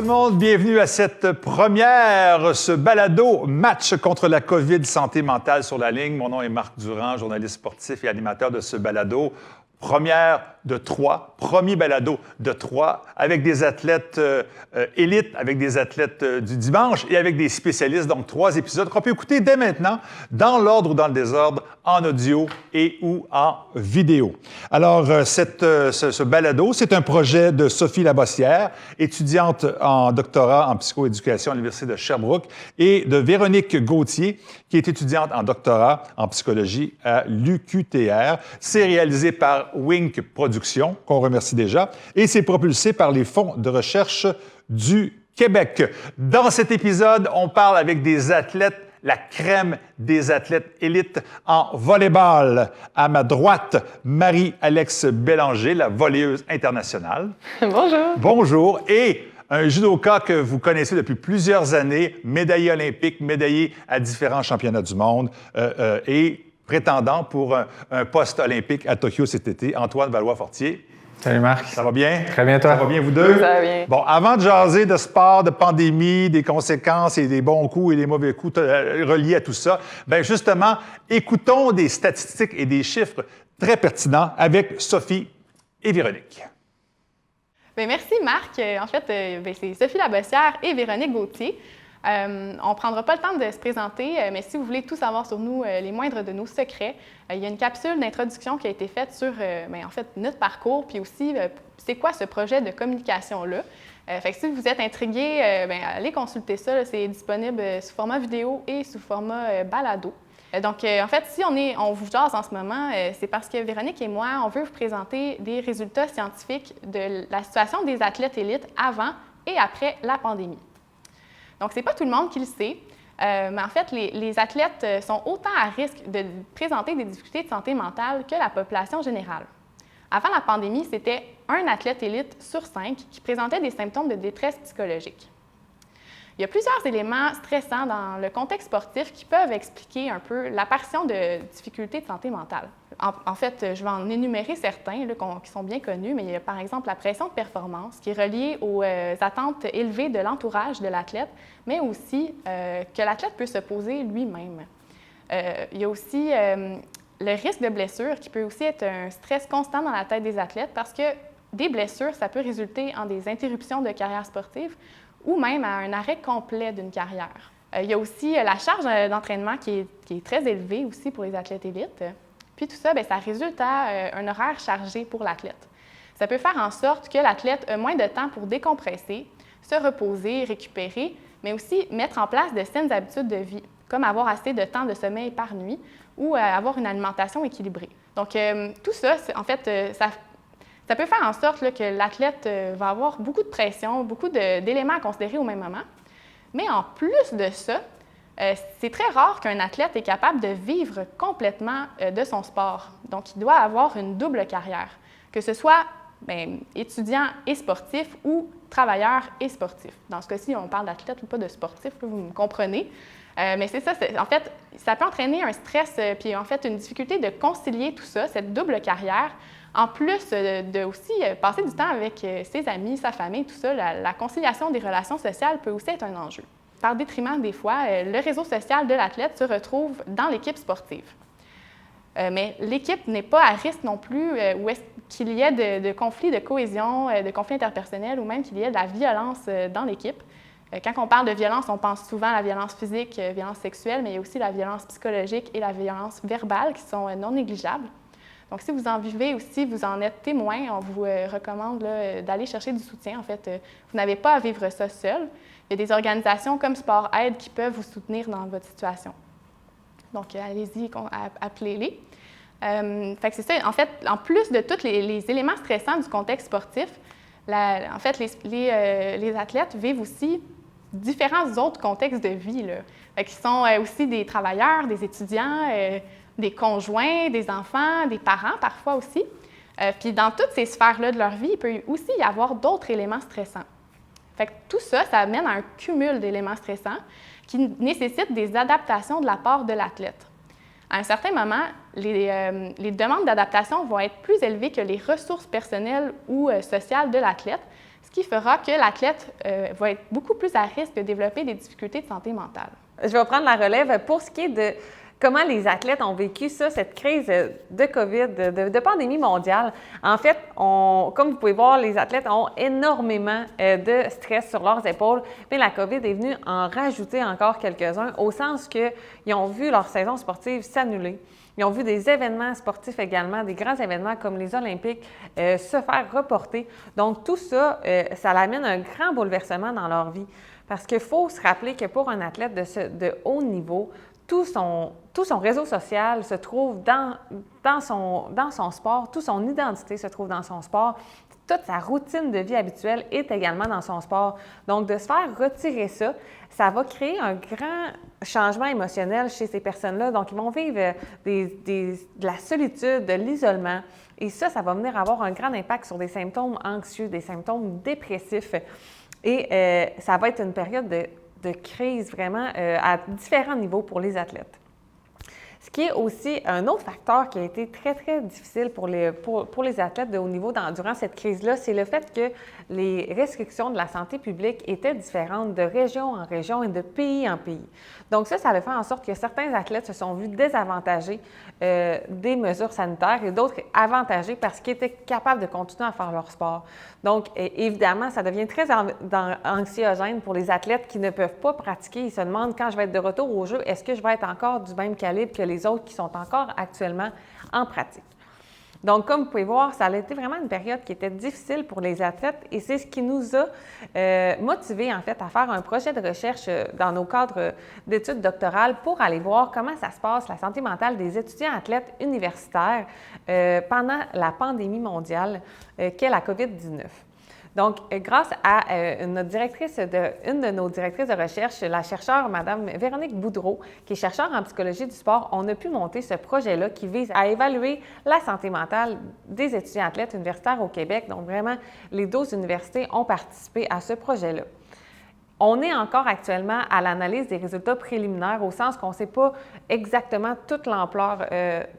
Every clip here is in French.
tout le monde, bienvenue à cette première, ce balado match contre la COVID santé mentale sur la ligne. Mon nom est Marc Durand, journaliste sportif et animateur de ce balado. Première de 3, premier balado de 3, avec des athlètes élites, avec des athlètes du dimanche et avec des spécialistes. Donc, 3 épisodes qu'on peut écouter dès maintenant, dans l'ordre ou dans le désordre, en audio et ou en vidéo. Alors, ce balado, c'est un projet de Sophie Labossière, étudiante en doctorat en psychoéducation à l'Université de Sherbrooke, et de Véronique Gauthier, qui est étudiante en doctorat en psychologie à l'UQTR. C'est réalisé par Wink Productions, qu'on remercie déjà, et c'est propulsé par les fonds de recherche du Québec. Dans cet épisode, on parle avec des athlètes, la crème des athlètes élites en volleyball. À ma droite, Marie-Alex Bélanger, la volleyeuse internationale. Bonjour. Bonjour. Et un judoka que vous connaissez depuis plusieurs années, médaillé olympique, médaillé à différents championnats du monde et prétendant pour un poste olympique à Tokyo cet été, Antoine Valois-Fortier. Salut Marc. Ça va bien? Très bien, toi? Ça va bien, vous deux? Ça va bien. Bon, avant de jaser de sport, de pandémie, des conséquences et des bons coups et des mauvais coups reliés à tout ça, bien justement, écoutons des statistiques et des chiffres très pertinents avec Sophie et Véronique. Bien, merci Marc. En fait, c'est Sophie Labossière et Véronique Gauthier. On ne prendra pas le temps de se présenter, mais si vous voulez tout savoir sur nous, les moindres de nos secrets, il y a une capsule d'introduction qui a été faite sur en fait, notre parcours, puis aussi c'est quoi ce projet de communication-là. Fait que si vous êtes intrigué, allez consulter ça. Là, c'est disponible sous format vidéo et sous format balado. Donc, en fait, si on vous jase en ce moment, c'est parce que Véronique et moi, on veut vous présenter des résultats scientifiques de la situation des athlètes élites avant et après la pandémie. Donc, ce n'est pas tout le monde qui le sait, mais en fait, les athlètes sont autant à risque de présenter des difficultés de santé mentale que la population générale. Avant la pandémie, c'était un athlète élite sur 5 qui présentait des symptômes de détresse psychologique. Il y a plusieurs éléments stressants dans le contexte sportif qui peuvent expliquer un peu l'apparition de difficultés de santé mentale. En fait, je vais en énumérer certains là, qui sont bien connus, mais il y a par exemple la pression de performance qui est reliée aux attentes élevées de l'entourage de l'athlète, mais aussi que l'athlète peut se poser lui-même. Il y a aussi le risque de blessure qui peut aussi être un stress constant dans la tête des athlètes parce que des blessures, ça peut résulter en des interruptions de carrière sportive ou même à un arrêt complet d'une carrière. Il y a aussi la charge d'entraînement qui est très élevée aussi pour les athlètes élites. Puis tout ça, bien, ça résulte à un horaire chargé pour l'athlète. Ça peut faire en sorte que l'athlète a moins de temps pour décompresser, se reposer, récupérer, mais aussi mettre en place de saines habitudes de vie, comme avoir assez de temps de sommeil par nuit ou avoir une alimentation équilibrée. Donc, tout ça, en fait, ça peut faire en sorte là, que l'athlète va avoir beaucoup de pression, beaucoup d'éléments à considérer au même moment. Mais en plus de ça, c'est très rare qu'un athlète est capable de vivre complètement de son sport. Donc, il doit avoir une double carrière, que ce soit étudiant et sportif ou travailleur et sportif. Dans ce cas-ci, on parle d'athlète ou pas de sportif, là, vous me comprenez. Mais c'est ça, en fait, ça peut entraîner un stress puis en fait une difficulté de concilier tout ça, cette double carrière, en plus de aussi passer du temps avec ses amis, sa famille, tout ça. La conciliation des relations sociales peut aussi être un enjeu. Par détriment, des fois, le réseau social de l'athlète se retrouve dans l'équipe sportive. Mais l'équipe n'est pas à risque non plus où est-ce qu'il y ait de conflits de cohésion, de conflits interpersonnels ou même qu'il y ait de la violence dans l'équipe. Quand on parle de violence, on pense souvent à la violence physique, violence sexuelle, mais il y a aussi la violence psychologique et la violence verbale qui sont non négligeables. Donc, si vous en vivez ou si vous en êtes témoin, on vous recommande d'aller chercher du soutien. En fait, vous n'avez pas à vivre ça seul. Il y a des organisations comme Sport Aide qui peuvent vous soutenir dans votre situation. Donc, allez-y, appelez-les. Fait que c'est ça. En fait, en plus de tous les éléments stressants du contexte sportif, en fait, les athlètes vivent aussi différents autres contextes de vie, là. Fait qu'ils sont aussi des travailleurs, des étudiants, des conjoints, des enfants, des parents parfois aussi. Puis dans toutes ces sphères-là de leur vie, il peut aussi y avoir d'autres éléments stressants. Fait que tout ça, ça amène à un cumul d'éléments stressants qui nécessitent des adaptations de la part de l'athlète. À un certain moment, les demandes d'adaptation vont être plus élevées que les ressources personnelles ou sociales de l'athlète, ce qui fera que l'athlète va être beaucoup plus à risque de développer des difficultés de santé mentale. Je vais prendre la relève pour ce qui est de comment les athlètes ont vécu ça, cette crise de COVID, de pandémie mondiale. En fait, comme vous pouvez voir, les athlètes ont énormément de stress sur leurs épaules. Mais la COVID est venue en rajouter encore quelques-uns, au sens qu'ils ont vu leur saison sportive s'annuler. Ils ont vu des événements sportifs également, des grands événements comme les Olympiques, se faire reporter. Donc, tout ça, ça amène un grand bouleversement dans leur vie. Parce qu'il faut se rappeler que pour un athlète de haut niveau, tout son réseau social se trouve dans son sport, toute son identité se trouve dans son sport, toute sa routine de vie habituelle est également dans son sport. Donc, de se faire retirer ça, ça va créer un grand changement émotionnel chez ces personnes-là. Donc, ils vont vivre de la solitude, de l'isolement. Et ça va venir avoir un grand impact sur des symptômes anxieux, des symptômes dépressifs. Et ça va être une période de crise vraiment à différents niveaux pour les athlètes. Ce qui est aussi un autre facteur qui a été très, très difficile pour les athlètes de haut niveau durant cette crise-là, c'est le fait que les restrictions de la santé publique étaient différentes de région en région et de pays en pays. Donc ça a fait en sorte que certains athlètes se sont vus désavantagés des mesures sanitaires et d'autres avantagés parce qu'ils étaient capables de continuer à faire leur sport. Donc, évidemment, ça devient très anxiogène pour les athlètes qui ne peuvent pas pratiquer. Ils se demandent, quand je vais être de retour au jeu, est-ce que je vais être encore du même calibre que les autres qui sont encore actuellement en pratique? Donc, comme vous pouvez voir, ça a été vraiment une période qui était difficile pour les athlètes et c'est ce qui nous a motivés, en fait, à faire un projet de recherche dans nos cadres d'études doctorales pour aller voir comment ça se passe, la santé mentale des étudiants athlètes universitaires pendant la pandémie mondiale qu'est la COVID-19. Donc, grâce à une de nos directrices de recherche, la chercheure Mme Véronique Boudreau, qui est chercheure en psychologie du sport, on a pu monter ce projet-là qui vise à évaluer la santé mentale des étudiants athlètes universitaires au Québec. Donc, vraiment, les 12 universités ont participé à ce projet-là. On est encore actuellement à l'analyse des résultats préliminaires au sens qu'on ne sait pas exactement toute l'ampleur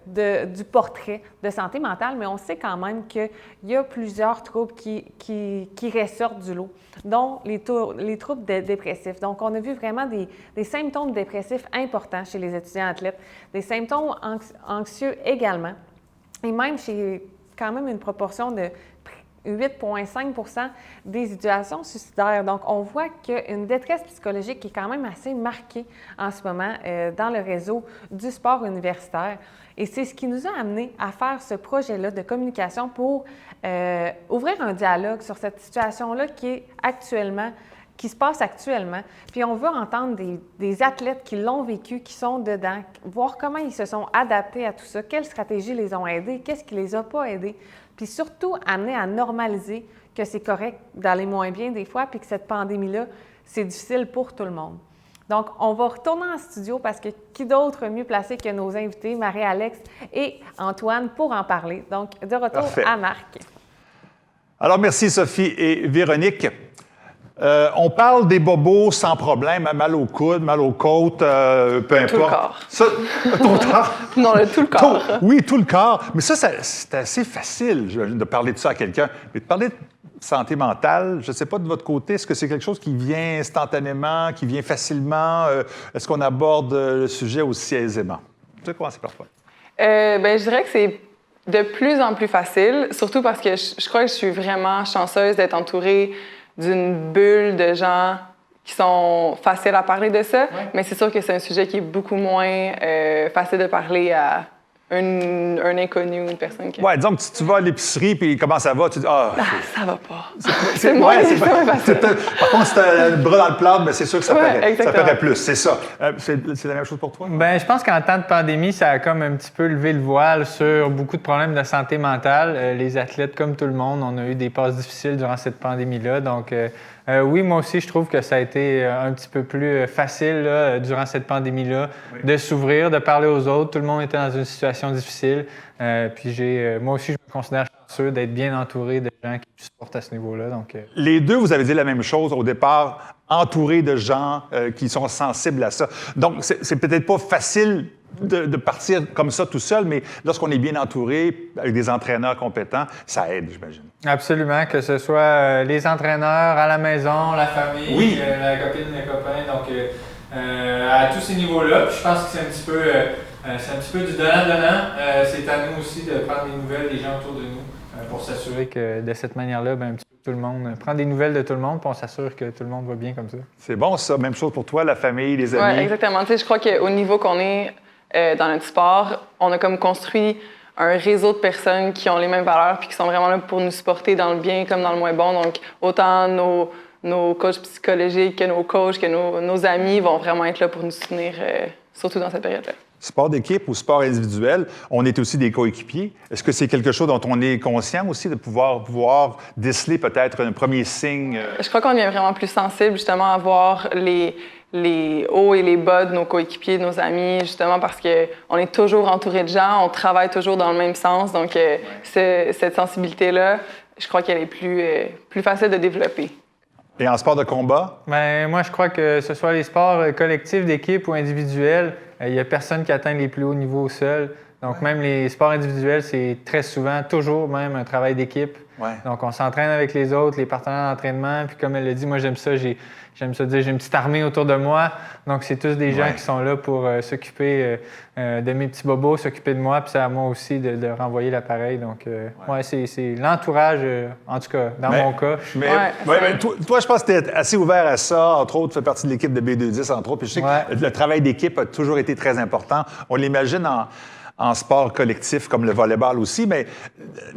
du portrait de santé mentale, mais on sait quand même qu'il y a plusieurs troubles qui ressortent du lot, dont les troubles dépressifs. Donc, on a vu vraiment des symptômes dépressifs importants chez les étudiants athlètes, des symptômes anxieux également, et même chez quand même une proportion de 8,5 des situations suicidaires. Donc, on voit qu'il y a une détresse psychologique qui est quand même assez marquée en ce moment dans le réseau du sport universitaire. Et c'est ce qui nous a amené à faire ce projet-là de communication pour ouvrir un dialogue sur cette situation-là qui se passe actuellement. Puis on veut entendre des athlètes qui l'ont vécu, qui sont dedans, voir comment ils se sont adaptés à tout ça, quelles stratégies les ont aidés, qu'est-ce qui les a pas aidés. Puis surtout, amener à normaliser que c'est correct d'aller moins bien des fois, puis que cette pandémie-là, c'est difficile pour tout le monde. Donc, on va retourner en studio parce que qui d'autre mieux placé que nos invités, Marie-Alex et Antoine, pour en parler. Donc, de retour Parfait. à Marc. Alors, merci Sophie et Véronique. On parle des bobos sans problème, mal au coude, mal aux côtes, peu importe. Tout le corps. Ça, tout le corps? Non, tout le corps. Oui, tout le corps. Mais ça c'est assez facile de parler de ça à quelqu'un. Mais de parler de santé mentale, je ne sais pas de votre côté, est-ce que c'est quelque chose qui vient instantanément, qui vient facilement? Est-ce qu'on aborde le sujet aussi aisément? Tu veux commencer par toi? Je dirais que c'est de plus en plus facile, surtout parce que je crois que je suis vraiment chanceuse d'être entourée d'une bulle de gens qui sont faciles à parler de ça, mais c'est sûr que c'est un sujet qui est beaucoup moins facile de parler à un inconnu ou une personne qui... Oui, disons que tu vas à l'épicerie, puis comment ça va? Tu dis, ça va pas. C'est moins facile. Par contre, si tu as le bras dans le plâtre, c'est sûr que ça paraît plus. C'est ça. C'est la même chose pour toi? Bien, je pense qu'en temps de pandémie, ça a comme un petit peu levé le voile sur beaucoup de problèmes de santé mentale. Les athlètes, comme tout le monde, on a eu des passes difficiles durant cette pandémie-là. Donc, oui, moi aussi, je trouve que ça a été un petit peu plus facile là, durant cette pandémie-là, de s'ouvrir, de parler aux autres. Tout le monde était dans une situation difficile. Puis moi aussi, je me considère chanceux d'être bien entouré de gens qui me supportent à ce niveau-là. Donc, Les deux, vous avez dit la même chose au départ, entouré de gens qui sont sensibles à ça. Donc, c'est peut-être pas facile de partir comme ça tout seul, mais lorsqu'on est bien entouré, avec des entraîneurs compétents, ça aide, j'imagine. Absolument, que ce soit les entraîneurs, à la maison, la famille, Oui. La copine, le copain, donc à tous ces niveaux-là. Puis je pense que c'est un petit peu du donnant-donnant. C'est à nous aussi de prendre des nouvelles des gens autour de nous pour s'assurer que de cette manière-là, ben, un petit peu tout le monde prend des nouvelles de tout le monde, puis on s'assure que tout le monde va bien comme ça. C'est bon, ça. Même chose pour toi, la famille, les amis. Oui, exactement. Tu sais, je crois qu'au niveau qu'on est dans notre sport, on a comme construit un réseau de personnes qui ont les mêmes valeurs puis qui sont vraiment là pour nous supporter dans le bien comme dans le moins bon. Donc, autant nos coachs psychologiques que nos coachs, que nos amis vont vraiment être là pour nous soutenir, surtout dans cette période-là. Sport d'équipe ou sport individuel, on est aussi des coéquipiers. Est-ce que c'est quelque chose dont on est conscient aussi, de pouvoir déceler peut-être un premier signe? Je crois qu'on devient vraiment plus sensible justement à voir les hauts et les bas de nos coéquipiers, de nos amis, justement parce qu'on est toujours entouré de gens, on travaille toujours dans le même sens. Donc, cette sensibilité-là, je crois qu'elle est plus facile de développer. Et en sport de combat? Bien, moi, je crois que ce soit les sports collectifs, d'équipe ou individuels, il n'y a personne qui atteint les plus hauts niveaux seul. Donc, même les sports individuels, c'est très souvent, toujours même, un travail d'équipe. Ouais. Donc, on s'entraîne avec les autres, les partenaires d'entraînement. Puis, comme elle l'a dit, moi, j'aime ça dire, j'ai une petite armée autour de moi. Donc, c'est tous des gens qui sont là pour s'occuper de mes petits bobos, s'occuper de moi. Puis, c'est à moi aussi de renvoyer l'appareil. Donc, c'est l'entourage, en tout cas, dans mon cas. Mais toi, je pense que tu es assez ouvert à ça. Entre autres, tu fais partie de l'équipe de B210, entre autres. Puis, je sais que le travail d'équipe a toujours été très important. On l'imagine en sport collectif comme le volleyball aussi, mais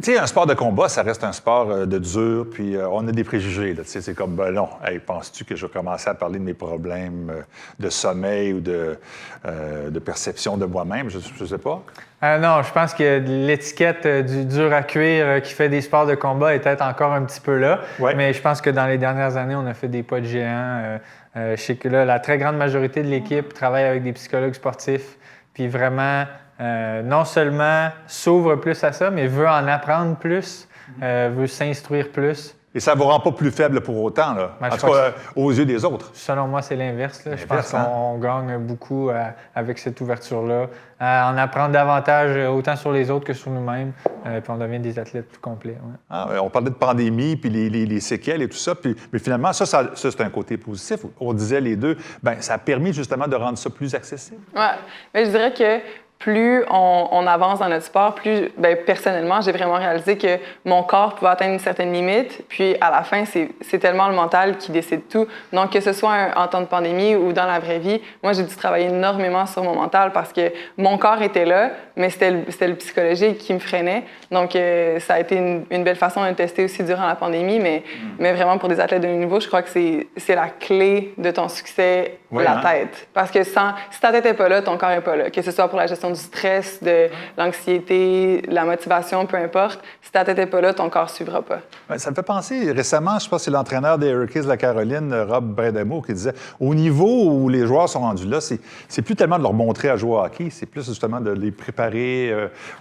tu sais, un sport de combat, ça reste un sport de dur, puis on a des préjugés. Tu sais, c'est comme, ben non, hey, penses-tu que je vais commencer à parler de mes problèmes de sommeil ou de perception de moi-même? Je sais pas. Non, je pense que l'étiquette du dur à cuire qui fait des sports de combat est peut-être encore un petit peu là, mais je pense que dans les dernières années, on a fait des pas de géant. Je sais que là, la très grande majorité de l'équipe travaille avec des psychologues sportifs, puis vraiment... non seulement s'ouvre plus à ça, mais veut en apprendre plus, veut s'instruire plus. Et ça ne vous rend pas plus faible pour autant, là. Ben, en tout cas, aux yeux des autres. Selon moi, c'est l'inverse. Je pense qu'on gagne beaucoup avec cette ouverture-là, à en apprendre davantage autant sur les autres que sur nous-mêmes, puis on devient des athlètes plus complets. Ouais. Ah, on parlait de pandémie, puis les séquelles et tout ça, mais finalement, ça c'est un côté positif. On disait les deux, bien, ça a permis justement de rendre ça plus accessible. Oui, mais je dirais que plus on avance dans notre sport, plus, personnellement, j'ai vraiment réalisé que mon corps pouvait atteindre une certaine limite. Puis, à la fin, c'est tellement le mental qui décide tout. Donc, que ce soit en temps de pandémie ou dans la vraie vie, moi, j'ai dû travailler énormément sur mon mental parce que mon corps était là, mais c'était le psychologique qui me freinait. Donc, ça a été une belle façon de le tester aussi durant la pandémie. Mais vraiment, pour des athlètes de haut niveau, je crois que c'est la clé de ton succès, tête. Parce que si ta tête n'est pas là, ton corps n'est pas là. Que ce soit pour la gestion du stress, de l'anxiété, la motivation, peu importe. Si ta tête n'est pas là, ton corps ne suivra pas. Ça me fait penser, récemment, je pense que c'est l'entraîneur des Hurricanes de la Caroline, Rob Brindamour, qui disait au niveau où les joueurs sont rendus là, c'est plus tellement de leur montrer à jouer au hockey, c'est plus justement de les préparer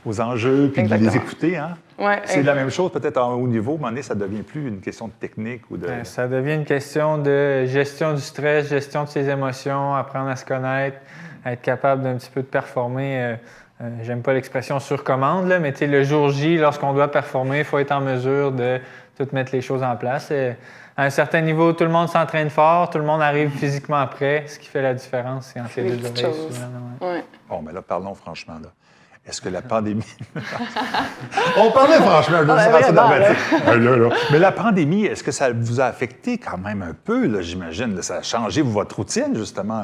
aux enjeux puis de les écouter. Hein? Ouais, c'est la même chose peut-être en haut niveau, mais à un moment donné, ça ne devient plus une question de technique ou de... Ça devient une question de gestion du stress, gestion de ses émotions, apprendre à se connaître, être capable d'un petit peu de performer. J'aime pas l'expression sur commande, là, mais le jour J, lorsqu'on doit performer, il faut être en mesure de tout mettre les choses en place. À un certain niveau, tout le monde s'entraîne fort, tout le monde arrive physiquement prêt. Ce qui fait la différence, c'est entre ces deux oreilles souvent. Ouais. Bon, mais là, parlons franchement. Là. Est-ce que la pandémie... On parlait franchement, je ne sais pas ça dramatique. Mais la pandémie, est-ce que ça vous a affecté quand même un peu, là, j'imagine? Là, ça a changé votre routine, justement?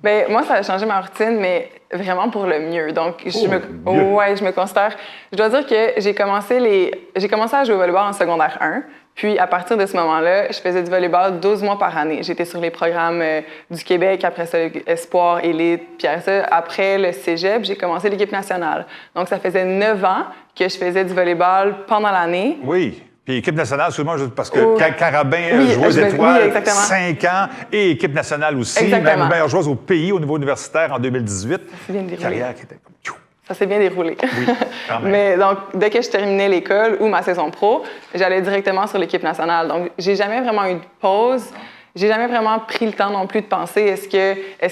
Bien, moi, ça a changé ma routine, mais vraiment pour le mieux. Donc, je me considère... Je dois dire que j'ai commencé à jouer au volleyball en secondaire 1. Puis, à partir de ce moment-là, je faisais du volleyball 12 mois par année. J'étais sur les programmes du Québec, après ça, Espoir, Élite. Puis après le cégep, j'ai commencé l'équipe nationale. Donc, ça faisait 9 ans que je faisais du volleyball pendant l'année. Oui. Puis équipe nationale, excuse-moi, parce que Carabin jouait aux Étoiles, 5 ans, et équipe nationale aussi, exactement. Même meilleure joueuse au pays au niveau universitaire en 2018. Ça bien déroulé. Carrière qui était comme... Ça s'est bien déroulé. Oui, quand même. Mais donc, dès que je terminais l'école ou ma saison pro, j'allais directement sur l'équipe nationale. Donc, j'ai jamais vraiment eu de pause. j'ai jamais vraiment pris le temps non plus de penser est-ce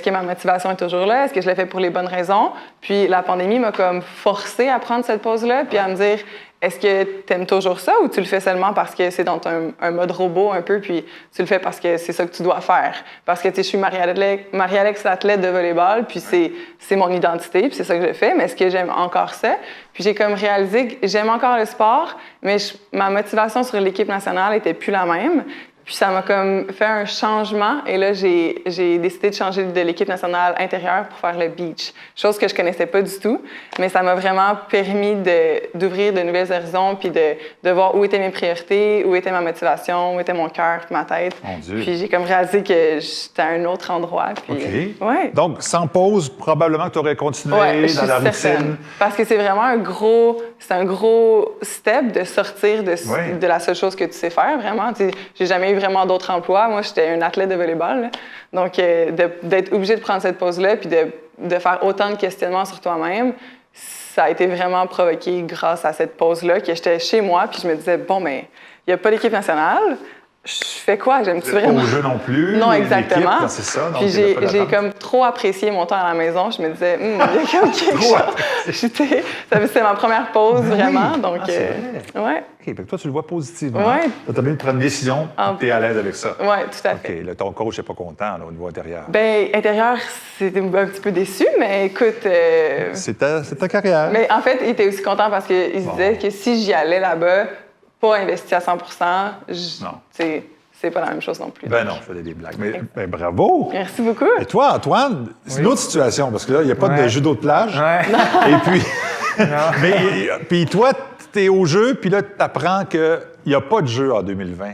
que ma motivation est toujours là? Est-ce que je le fais pour les bonnes raisons? Puis la pandémie m'a comme forcé à prendre cette pause-là, puis à me dire est-ce que tu aimes toujours ça ou tu le fais seulement parce que c'est dans un mode robot un peu, puis tu le fais parce que c'est ça que tu dois faire? Parce que, tu sais, je suis Marie-Alex, l'athlète de volleyball, puis c'est mon identité, puis c'est ça que je fais, mais est-ce que j'aime encore ça? Puis j'ai comme réalisé que j'aime encore le sport, mais ma motivation sur l'équipe nationale était plus la même. Puis ça m'a comme fait un changement. Et là, j'ai décidé de changer de l'équipe nationale intérieure pour faire le beach. Chose que je connaissais pas du tout. Mais ça m'a vraiment permis d'ouvrir de nouvelles horizons puis de voir où étaient mes priorités, où était ma motivation, où était mon cœur, ma tête. Mon Dieu. Puis j'ai comme réalisé que j'étais à un autre endroit. Puis, OK. ouais. Donc, sans pause, probablement que tu aurais continué Ouais, je dans la suis certaine. routine. Parce que c'est vraiment un gros step de sortir de la seule chose que tu sais faire, vraiment. Tu sais, j'ai jamais eu vraiment d'autres emplois. Moi, j'étais une athlète de volleyball. Là. Donc, d'être obligée de prendre cette pause-là puis de faire autant de questionnements sur toi-même, ça a été vraiment provoqué grâce à cette pause-là, que j'étais chez moi puis je me disais, bon, mais il n'y a pas d'équipe nationale. Je fais quoi? J'aime-tu Pas vraiment? au jeu non plus. Non, l'équipe, exactement. quand c'est ça. Donc Puis il y a pas j'ai d'attente. comme trop apprécié mon temps à la maison. Je me disais, il y a comme quelque chose. C'était ma première pause, Ben oui. vraiment. Donc, Ah, c'est vrai. ouais. OK, fait que toi, tu le vois positivement. Ouais. Tu as bien de prendre une décision, Ah. tu es à l'aise avec ça. Oui, tout à fait. OK, là, ton coach n'est pas content là, au niveau intérieur. Bien, intérieur, c'était un petit peu déçu, mais écoute. C'est ta carrière. Mais en fait, il était aussi content parce qu'il se disait que si j'y allais là-bas, pas investi à 100 Non. c'est pas la même chose non plus. Ben non, je faisais des blagues. Mais ben, bravo! Merci beaucoup. Et toi, Antoine, c'est une autre situation, parce que là, il n'y a pas de Ouais. judo de plage. Ouais. Et puis, Non. puis toi, tu es au jeu, puis là, tu apprends qu'il n'y a pas de jeu en 2020.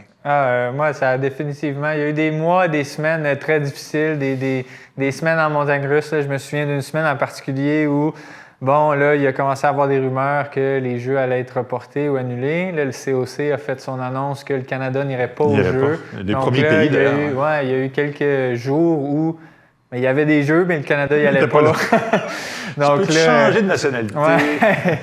Moi, ça a définitivement. Il y a eu des mois, des semaines très difficiles, des semaines en montagne russe. Là. Je me souviens d'une semaine en particulier où, bon, là, il a commencé à avoir des rumeurs que les Jeux allaient être reportés ou annulés. Là, le COC a fait son annonce que le Canada n'irait pas aux N'irait Jeux. pas. Les Donc premiers là, pays, il y a d'ailleurs, eu, ouais, il y a eu quelques jours où il y avait des Jeux, mais le Canada n'y allait était pas. pas là. Donc tu peux là, changer de nationalité. Ouais.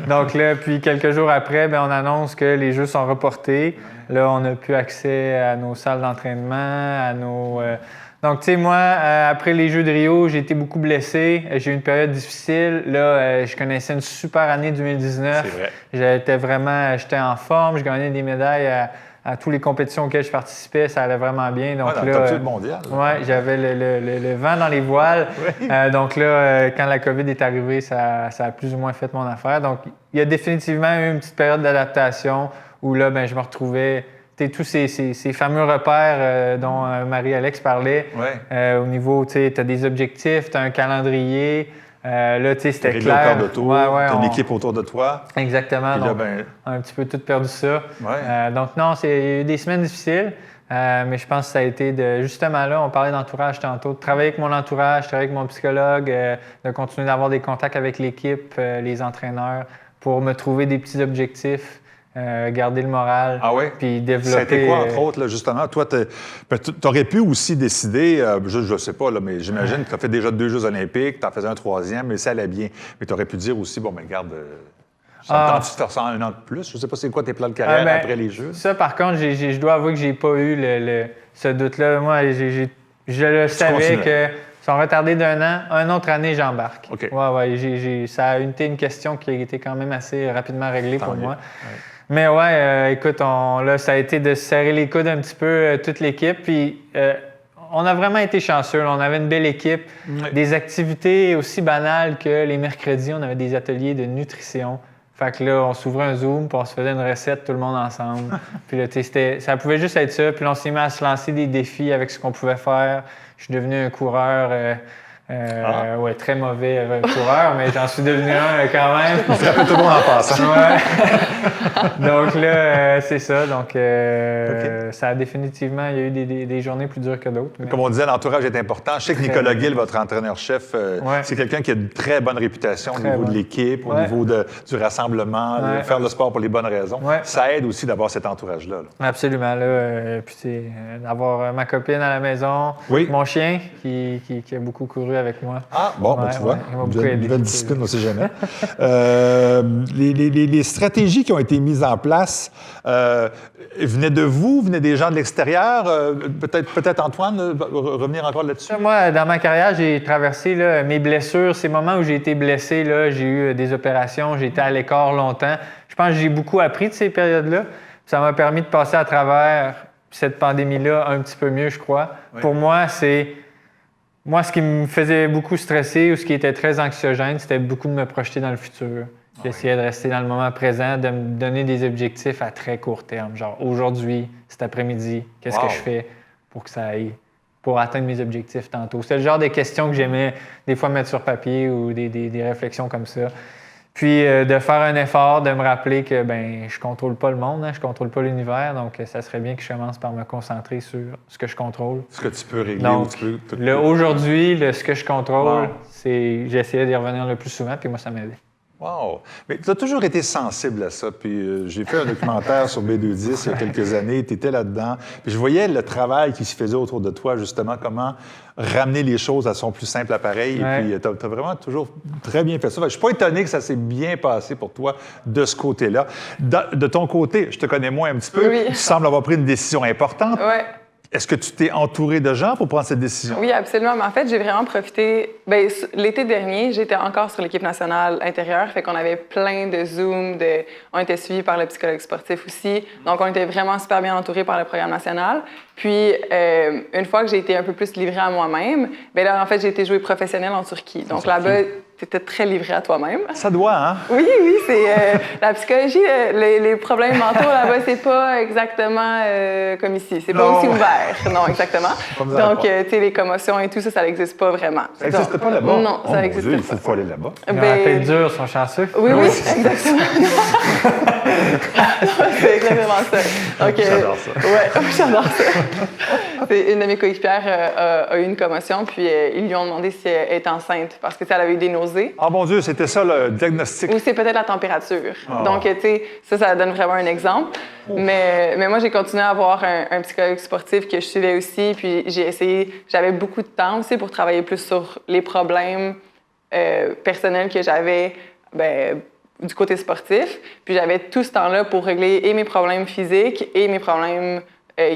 Donc là, puis quelques jours après, on annonce que les Jeux sont reportés. Là, on n'a plus accès à nos salles d'entraînement, à nos... Donc, tu sais, moi, après les Jeux de Rio, j'ai été beaucoup blessé. J'ai eu une période difficile. Là, je connaissais une super année 2019. C'est vrai. J'étais en forme. Je gagnais des médailles à toutes les compétitions auxquelles je participais. Ça allait vraiment bien. Donc, Ouais, dans le top 8 mondial. ouais, j'avais le vent dans les voiles. Oui. Donc là, quand la COVID est arrivée, ça a plus ou moins fait mon affaire. Donc, il y a définitivement eu une petite période d'adaptation où là, je me retrouvais, tu sais, tous ces fameux repères dont Marie-Alex parlait. Ouais. Au niveau, tu sais, tu as des objectifs, tu as un calendrier. Là, tu sais, c'était Réglé clair. au quart de tour, Ouais, t'as une on- équipe autour de toi. Exactement. Puis là, Donc, ben, on a un petit peu tout perdu ça. Ouais. Donc non, il y a eu des semaines difficiles, mais je pense que ça a été justement là, on parlait d'entourage tantôt, de travailler avec mon entourage, de travailler avec mon psychologue, de continuer d'avoir des contacts avec l'équipe, les entraîneurs, pour me trouver des petits objectifs, garder le moral, Ah ouais? puis Ça a développer... été quoi, entre autres, là, justement? Toi, tu aurais pu aussi décider, je ne sais pas, là, mais j'imagine que tu as fait déjà 2 Jeux olympiques, tu en faisais un 3e, mais ça allait bien. Mais tu aurais pu dire aussi, bon, mais regarde, ça me tente de faire ça un an de plus. Je ne sais pas c'est quoi tes plans de carrière après les Jeux. Ça, par contre, je dois avouer que j'ai pas eu ce doute-là. Moi, je le savais continuais. que sont retardés d'1 an. Une autre année, j'embarque. OK. Ouais, ça a été une question qui a été quand même assez rapidement réglée Tant pour mieux. moi. Ouais. Mais ouais, écoute, là, ça a été de se serrer les coudes un petit peu, toute l'équipe. Puis on a vraiment été chanceux. Là. On avait une belle équipe. Ouais. Des activités aussi banales que les mercredis, on avait des ateliers de nutrition. Fait que là, on s'ouvrait un Zoom, puis on se faisait une recette, tout le monde ensemble. Puis là, tu sais, ça pouvait juste être ça. Puis là, on s'est mis à se lancer des défis avec ce qu'on pouvait faire. Je suis devenu un coureur, ouais, très mauvais coureur, mais j'en suis devenu un quand même. Il frappait tout le monde en passant. Ouais. Donc là, c'est ça. Donc, ça a définitivement, il y a eu des journées plus dures que d'autres. mais- Comme on disait, l'entourage est important. Je sais que Nicolas Gill, votre entraîneur-chef, Ouais. c'est quelqu'un qui a une très bonne réputation au Très niveau de bonne. l'équipe, au Ouais. niveau du rassemblement, de Ouais. faire le sport pour les bonnes raisons. Ouais. Ça aide aussi d'avoir cet entourage-là. là. Absolument. Là, puis d'avoir ma copine à la maison, Oui. mon chien qui a beaucoup couru avec moi. Ah, bon, ben, Ouais, tu vois, ouais, il m'a beaucoup aidé. nouvelle discipline, on ne sait jamais. Les stratégies qui ont été mises en place venaient de vous, venaient des gens de l'extérieur? Peut-être Antoine, revenir encore là-dessus? Moi, dans ma carrière, j'ai traversé là, mes blessures, ces moments où j'ai été blessé, là, j'ai eu des opérations, j'ai été à l'écart longtemps. Je pense que j'ai beaucoup appris de ces périodes-là. Ça m'a permis de passer à travers cette pandémie-là un petit peu mieux, je crois. Oui. Pour moi, Moi, ce qui me faisait beaucoup stresser ou ce qui était très anxiogène, c'était beaucoup de me projeter dans le futur. J'essayais de rester dans le moment présent, de me donner des objectifs à très court terme. Genre, aujourd'hui, cet après-midi, qu'est-ce que je fais pour que ça aille, pour atteindre mes objectifs tantôt? C'est le genre de questions que j'aimais des fois mettre sur papier ou des réflexions comme ça. Puis de faire un effort, de me rappeler que je contrôle pas le monde, je contrôle pas l'univers, donc ça serait bien que je commence par me concentrer sur ce que je contrôle. Ce que tu peux régler Donc, ou tu peux... le aujourd'hui, ce que je contrôle, Wow. c'est j'essayais d'y revenir le plus souvent, puis moi, ça m'aidait. Wow! Mais tu as toujours été sensible à ça. Puis j'ai fait un documentaire sur B210 il y a quelques années. Tu étais là-dedans. Puis je voyais le travail qui se faisait autour de toi, justement, comment ramener les choses à son plus simple appareil. Ouais. Et puis tu as vraiment toujours très bien fait ça. Je ne suis pas étonné que ça s'est bien passé pour toi de ce côté-là. De ton côté, je te connais moins un petit peu. Oui. Tu sembles avoir pris une décision importante. Ouais. Est-ce que tu t'es entouré de gens pour prendre cette décision? Oui, absolument. Mais en fait, j'ai vraiment profité. L'été dernier, j'étais encore sur l'équipe nationale intérieure. Fait qu'on avait plein de Zoom. On était suivis par le psychologue sportif aussi. Donc, on était vraiment super bien entourés par le programme national. Puis, une fois que j'ai été un peu plus livrée à moi-même, là, en fait, j'ai été jouée professionnelle en Turquie. Donc, là-bas, tu étais très livrée à toi-même. Ça doit, hein? Oui, c'est la psychologie, les problèmes mentaux là-bas, c'est pas exactement comme ici. C'est pas Non. aussi ouvert. Non, exactement. Comme ça, Donc, tu sais, les commotions et tout ça, ça n'existe pas vraiment. Ça n'existe pas là-bas? Non, Oh, ça mon n'existe Dieu, pas. il faut aller là-bas. Ils ont la Ben, tête dure, ils sont chanceux. oui, exactement. C'est exactement ça. Donc, J'adore ça. Ouais, j'adore ça. Une de mes coéquipières a eu une commotion, puis ils lui ont demandé si elle est enceinte parce que elle avait eu des nausées. Ah, mon Dieu, c'était ça le diagnostic. Ou c'est peut-être la température. Ah. Donc, tu sais, ça donne vraiment un exemple. Mais moi, j'ai continué à avoir un psychologue sportif que je suivais aussi. Puis j'ai essayé, j'avais beaucoup de temps aussi pour travailler plus sur les problèmes personnels que j'avais du côté sportif. Puis j'avais tout ce temps-là pour régler et mes problèmes physiques et mes problèmes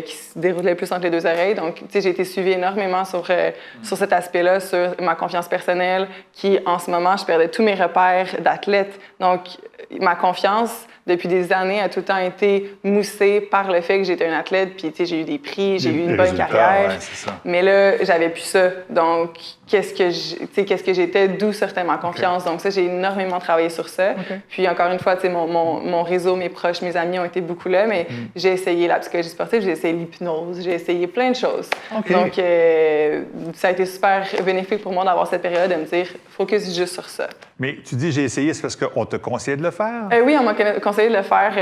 qui se déroulaient plus entre les deux oreilles. Donc, tu sais, j'ai été suivie énormément sur cet aspect-là, sur ma confiance personnelle, qui, en ce moment, je perdais tous mes repères d'athlète. Donc, ma confiance, depuis des années, a tout le temps été moussée par le fait que j'étais une athlète, puis, tu sais, j'ai eu des prix, j'ai eu une bonne carrière. Ouais, c'est ça. Mais là, j'avais plus ça. Donc, qu'est-ce que j'étais, d'où sortait ma confiance. Donc ça, j'ai énormément travaillé sur ça. Puis encore une fois, tu sais, mon réseau, mes proches, mes amis ont été beaucoup là, mais j'ai essayé la psychologie sportive, j'ai essayé l'hypnose, j'ai essayé plein de choses. OK. Donc, ça a été super bénéfique pour moi d'avoir cette période, de me dire, focus juste sur ça. Mais tu dis j'ai essayé, c'est parce qu'on te conseillait de le faire? Oui, on m'a conseillé de le faire.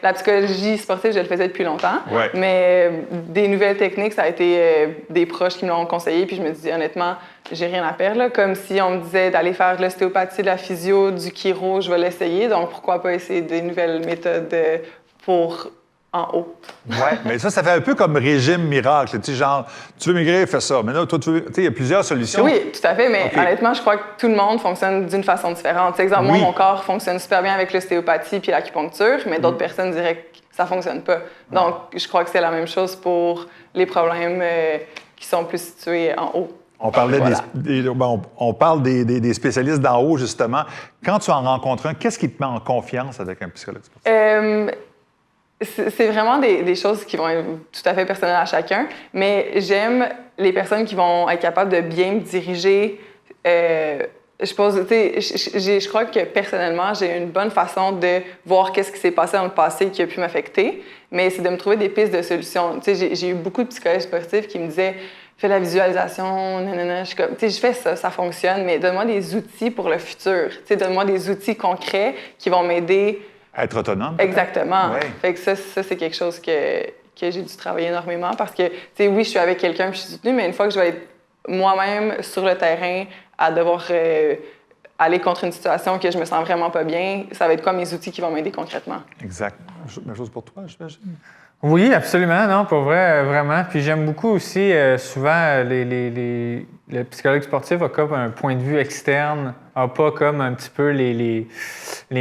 La psychologie sportive, je le faisais depuis longtemps. Ouais. Mais des nouvelles techniques, ça a été des proches qui me l'ont conseillé. Puis je me dis, honnêtement, j'ai rien à perdre. Là. Comme si on me disait d'aller faire de l'ostéopathie, de la physio, du chiro, je vais l'essayer. Donc pourquoi pas essayer des nouvelles méthodes pour en haut? Oui, mais ça fait un peu comme régime miracle. Tu sais, genre, tu veux maigrir, fais ça. Mais là, toi, tu sais, il y a plusieurs solutions. Oui, tout à fait, mais OK. honnêtement, je crois que tout le monde fonctionne d'une façon différente. Tu sais, exemple, Oui. moi, mon corps fonctionne super bien avec l'ostéopathie puis l'acupuncture, mais d'autres personnes diraient que ça fonctionne pas. Donc, je crois que c'est la même chose pour les problèmes qui sont plus situés en haut. On parlait Voilà. on parle des spécialistes d'en haut, justement. Quand tu en rencontres un, qu'est-ce qui te met en confiance avec un psychologue sportif? C'est vraiment des choses qui vont être tout à fait personnelles à chacun, mais j'aime les personnes qui vont être capables de bien me diriger. Je crois que personnellement, j'ai une bonne façon de voir qu'est-ce qui s'est passé dans le passé qui a pu m'affecter, mais c'est de me trouver des pistes de solutions. Tu sais, j'ai eu beaucoup de psychologues sportifs qui me disaient « fais la visualisation, nanana ». Je suis comme, tu sais, je fais ça, ça fonctionne, mais donne-moi des outils pour le futur. Tu sais, donne-moi des outils concrets qui vont m'aider. Être autonome? Exactement. Ouais. Fait que ça, c'est quelque chose que j'ai dû travailler énormément parce que, tu sais, oui, je suis avec quelqu'un puis je suis soutenue, mais une fois que je vais être moi-même sur le terrain à devoir aller contre une situation que je me sens vraiment pas bien, ça va être quoi mes outils qui vont m'aider concrètement? Exact. Même chose pour toi, j'imagine? Oui, absolument, non, pour vrai, vraiment. Puis j'aime beaucoup aussi, souvent, le psychologue sportif a comme un point de vue externe, n'a pas comme un petit peu les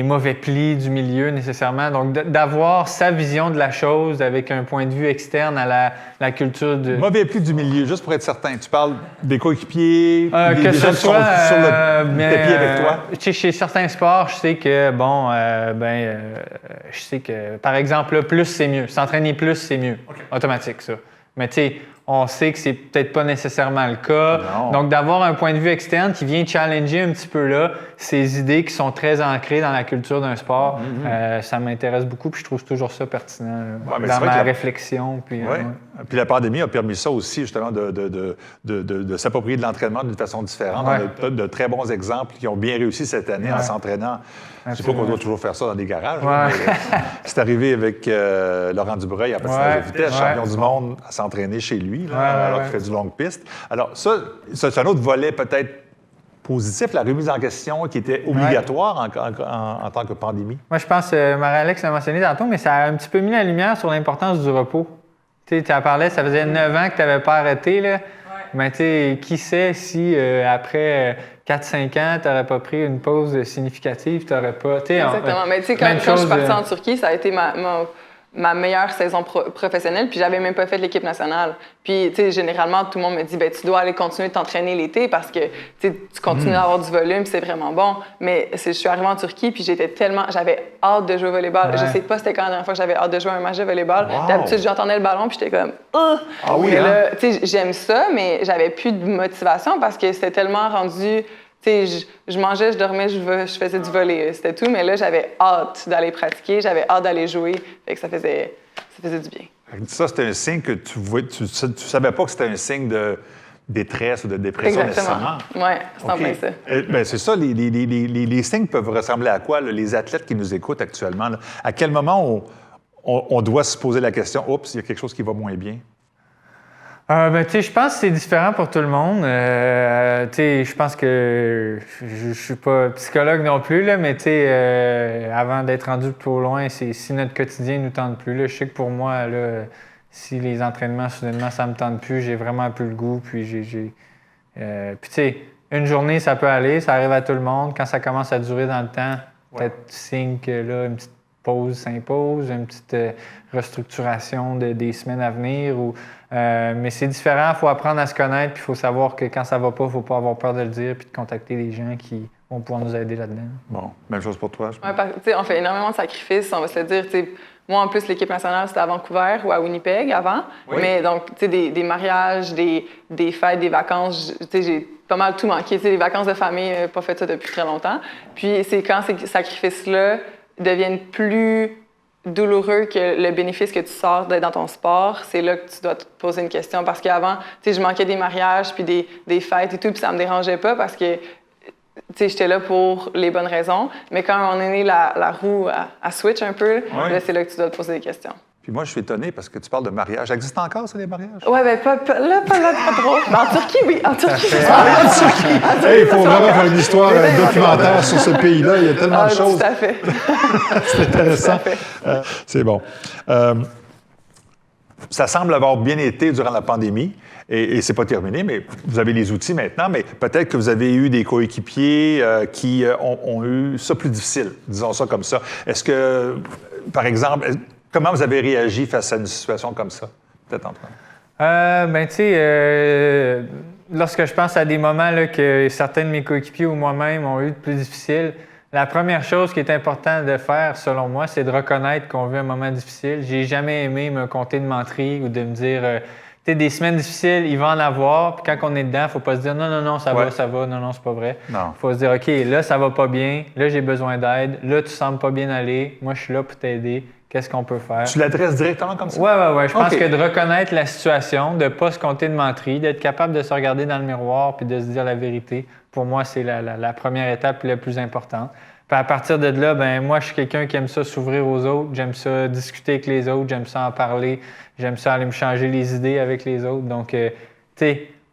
mauvais plis du milieu nécessairement. Donc, d'avoir sa vision de la chose avec un point de vue externe à la culture de... Mauvais pli du milieu, juste pour être certain. Tu parles des coéquipiers, que des gens ce qui sont soit sur le tapis avec toi? Chez certains sports, je sais que, je sais que, par exemple, là, plus c'est mieux. S'entraîner plus, c'est mieux. Okay. Automatique, ça. Mais tu sais, on sait que c'est peut-être pas nécessairement le cas. Non. Donc, d'avoir un point de vue externe qui vient challenger un petit peu là ces idées qui sont très ancrées dans la culture d'un sport, ça m'intéresse beaucoup puis je trouve toujours ça pertinent dans ma réflexion. Puis, puis la pandémie a permis ça aussi, justement, de s'approprier de l'entraînement d'une façon différente. Ouais. On a de très bons exemples qui ont bien réussi cette année en s'entraînant. Je ne sais pas qu'on doit toujours faire ça dans des garages. Ouais. C'est arrivé avec Laurent Dubreuil, en patinage de vitesse, champion du monde, à s'entraîner chez lui, alors qu'il fait du longue piste. Alors ça, c'est un autre volet peut-être positif, la remise en question qui était obligatoire en tant que pandémie. Moi, je pense, Marie-Alex l'a mentionné tantôt, mais ça a un petit peu mis la lumière sur l'importance du repos. Tu en parlais, ça faisait 9 ans que tu n'avais pas arrêté, là. Mais tu sais, qui sait si après 4-5 ans, tu n'aurais pas pris une pause significative, tu n'aurais pas... Exactement. Mais tu sais, quand je suis partie en Turquie, ça a été ma meilleure saison professionnelle, puis j'avais même pas fait l'équipe nationale. Puis, tu sais, généralement, tout le monde me dit, ben tu dois aller continuer de t'entraîner l'été parce que tu continues à avoir du volume, c'est vraiment bon. Mais je suis arrivée en Turquie, puis j'avais hâte de jouer au volleyball. Je sais pas c'était quand la dernière fois que j'avais hâte de jouer à un match de volleyball. Wow. D'habitude, j'entendais le ballon, puis j'étais comme, Ah oui, là, tu sais, j'aime ça, mais j'avais plus de motivation parce que c'était tellement rendu. Tu sais, je mangeais, je dormais, je faisais du volley, c'était tout. Mais là, j'avais hâte d'aller pratiquer, j'avais hâte d'aller jouer. Fait que ça faisait du bien. Ça, c'était un signe que tu savais pas que c'était un signe de détresse ou de dépression nécessairement. Oui, c'est en plein ça. Ben, c'est ça, les signes peuvent ressembler à quoi, là, les athlètes qui nous écoutent actuellement? Là? À quel moment on doit se poser la question, oups, il y a quelque chose qui va moins bien? Je pense que c'est différent pour tout le monde. Je pense que je suis pas psychologue non plus, là, mais avant d'être rendu trop loin, c'est si notre quotidien nous tente plus. Là, je sais que pour moi, là, si les entraînements, soudainement, ça me tente plus, j'ai vraiment plus le goût. Puis une journée, ça peut aller, ça arrive à tout le monde. Quand ça commence à durer dans le temps, peut-être signe que là, une petite pause s'impose, une petite restructuration des semaines à venir. Mais c'est différent, il faut apprendre à se connaître, puis il faut savoir que quand ça va pas, il ne faut pas avoir peur de le dire, puis de contacter les gens qui vont pouvoir nous aider là-dedans. Bon, même chose pour toi. On fait énormément de sacrifices, on va se le dire. Moi, en plus, l'équipe nationale, c'était à Vancouver ou à Winnipeg avant. Oui. Mais donc, des mariages, des fêtes, des vacances, j'ai pas mal tout manqué. Les vacances de famille, pas fait ça depuis très longtemps. Puis c'est quand ces sacrifices-là deviennent plus douloureux que le bénéfice que tu sors d'être dans ton sport, c'est là que tu dois te poser une question. Parce qu'avant, je manquais des mariages, puis des fêtes et tout, puis ça me dérangeait pas parce que j'étais là pour les bonnes raisons. Mais quand on est né, la roue à switch un peu, là, c'est là que tu dois te poser des questions. Puis moi, je suis étonné parce que tu parles de mariage. Ça existe encore, ça, les mariages? Oui, bien, pas trop. Mais en Turquie, oui. En Turquie, en Turquie! Il faut vraiment faire une histoire documentaire sur ce pays-là. Il y a tellement de choses. Tout à fait. C'est intéressant. C'est bon. Ça semble avoir bien été durant la pandémie. Et c'est pas terminé, mais vous avez les outils maintenant. Mais peut-être que vous avez eu des coéquipiers qui ont eu ça plus difficile, disons ça comme ça. Est-ce que, par exemple, comment vous avez réagi face à une situation comme ça? Peut-être Antoine. Lorsque je pense à des moments là, que certains de mes coéquipiers ou moi-même ont eu de plus difficile, la première chose qui est importante de faire, selon moi, c'est de reconnaître qu'on vit un moment difficile. J'ai jamais aimé me compter de menterie ou de me dire... des semaines difficiles, il va en avoir, puis quand on est dedans, il ne faut pas se dire non, ça va, non, c'est pas vrai. Il faut se dire, OK, là, ça va pas bien, là, j'ai besoin d'aide, là, tu sembles pas bien aller, moi, je suis là pour t'aider, qu'est-ce qu'on peut faire? Tu l'adresses directement comme ça? Oui. Je pense que de reconnaître la situation, de ne pas se compter de menterie, d'être capable de se regarder dans le miroir puis de se dire la vérité, pour moi, c'est la première étape la plus importante. Puis à partir de là, moi, je suis quelqu'un qui aime ça s'ouvrir aux autres, j'aime ça discuter avec les autres, j'aime ça en parler, j'aime ça aller me changer les idées avec les autres. Donc,